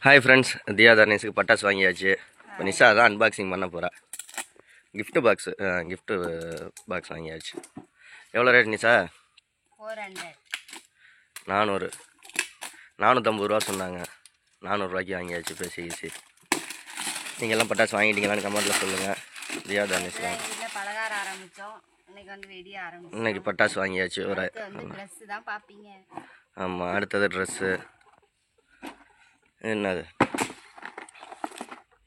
Hi friends, தியா தர்னேஸுக்கு பட்டாசு வாங்கியாச்சு. இப்போ நிஷா தான் அன்பாக்சிங் பண்ண போகிறா. கிஃப்ட் பாக்ஸ் வாங்கியாச்சு. எவ்வளோ ரேட் நிஷா? 400 450 ரூபா சொன்னாங்க. 400 ரூபாய்க்கு வாங்கியாச்சு. பேசி நீங்கள் எல்லாம் பட்டாசு வாங்கிட்டீங்களான்னு கமெண்ட்டில் சொல்லுங்கள். தியா தர்னேஸ் தான் பலகாரம் ஆரம்பித்தோம். இன்னைக்கு பட்டாசு வாங்கியாச்சு. ஒரு ஆமாம், அடுத்தது ட்ரெஸ்ஸு. என்னது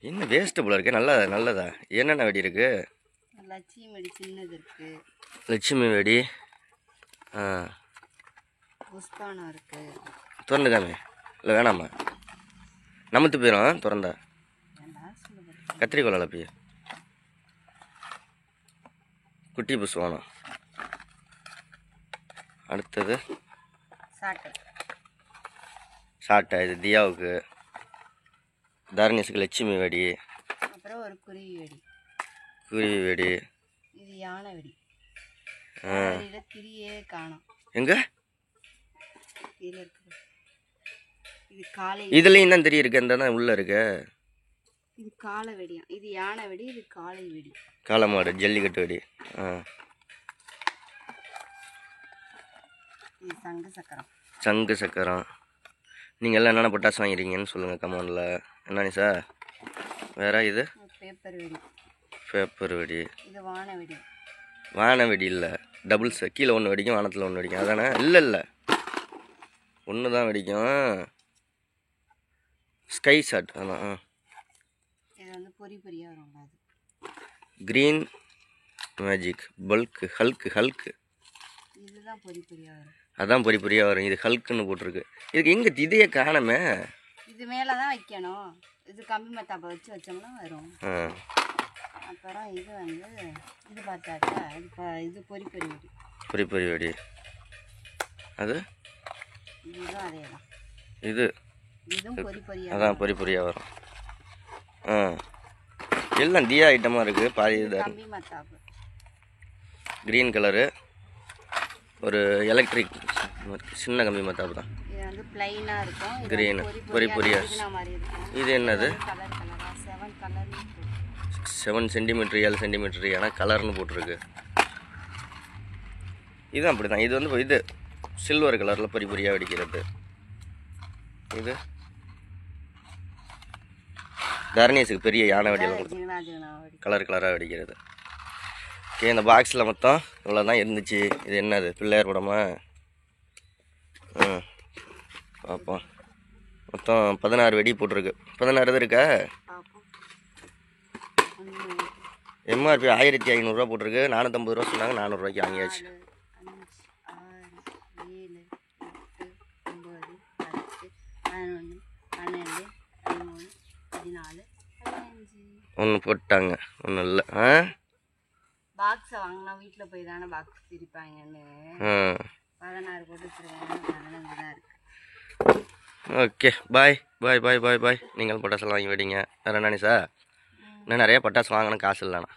என்ன வேஸ்ட்டு போல இருக்கு? நல்லதா? என்னென்ன வெடி இருக்கு? லட்சுமி வெடி சின்னது இருக்கு. லட்சுமி வெடி புஷ்பானம் இருக்கு. திறந்துக்காமே இல்லை வேணாமா? நமத்து போயிடும் திறந்தா. கத்திரிக்கோள் அளப்பி குட்டி புஷ்பானம். அடுத்தது சாட்டை. இது தியாவுக்கு. தர்னேஸுக்கு லட்சுமி வெடி. அப்புறம் ஒரு குருவி வெடி. இது யானை வெடி. திரியே காணோம். எங்க இது காலை. இதுலயும் தான் திரி இருக்கு. அந்த உள்ள இருக்கு. இது காளை வெடியா? இது யானை வெடி. இது காளை வெடி. காளை மாடு ஜல்லிக்கட்டு வெடி. இது சங்கு சக்கரம். நீங்கள் எல்லாம் என்னென்ன பட்டாசு வாங்கிறீங்கன்னு சொல்லுங்கள் கமெண்டில். என்ன சார் வேறு? இது பேப்பர் வெடி. இது வான வெடி இல்லை, டபுள்ஸ். கீழே ஒன்று வெடிக்கும், வானத்தில் ஒன்று வெடிக்கும். அதானே? இல்லை ஒன்று தான் வெடிக்கும். Sky shot. அதான். க்ரீன் மேஜிக் பல்க்கு ஹல்க்கு. அதான் பொறியாக வரும். இது ஹல்க்குன்னு போட்டிருக்கு. இதுக்கு எங்கே இதையே காணமே? இது மேலே தான் வைக்கணும். இது கம்பி மத்தாப்பை வச்சோம்னா வரும். அப்புறம் இது பார்த்தாக்கா இது பொறி வெடி. அது இதுவும் அதே தான். இதுவும் அதான் பொறியாக வரும். எல்லாம் தியா ஐட்டமாக இருக்குது. பாதி கம்பி மத்தாப்பு க்ரீன் கலரு. ஒரு எலக்ட்ரிக் சின்ன கம்பி மத்தாப்பு தான். இது பிளைனாக இருக்கும். க்ரீன் பொறியா. இது என்னது? 7 சென்டிமீட்டர் 7 சென்டிமீட்டர். ஏன்னா கலர்னு போட்டிருக்கு. இதுவும் அப்படி தான். இது இது சில்வர் கலரில் பொறியாக வெடிக்கிறது. இது தர்னேஸுக்கு பெரிய யானை வெடியெல்லாம் கொடுத்து கலராக வெடிக்கிறது. ஓகே, இந்த பாக்ஸில் மொத்தம் இவ்வளோ தான் இருந்துச்சு. இது என்னது? பிள்ளையார் படமா? பார்ப்போம். மொத்தம் 16 வெடி போட்டிருக்கு. 16 இது இருக்கா? எம்ஆர்பி 1500 ரூபா போட்டிருக்கு. 450 ரூபா சொன்னாங்க. 400 ரூபாய்க்கு வாங்கியாச்சு. ஒன்று போட்டாங்க, ஒன்றும் இல்லை. பாக்ஸ் வாங்கினா வீட்டில் போய் தானே பாக்ஸ் பிரிப்பாங்கன்னு 16 போட்டு வச்சுருக்காங்க. 15 தான் இருக்கு. ஓகே, பாய். நீங்கள் பட்டாசுலாம் வாங்கி விடுங்க. வேறு என்ன சார்? இன்னும் நிறைய பட்டாசு வாங்கணும், காசு இல்லைண்ணா.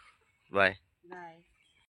பாய்.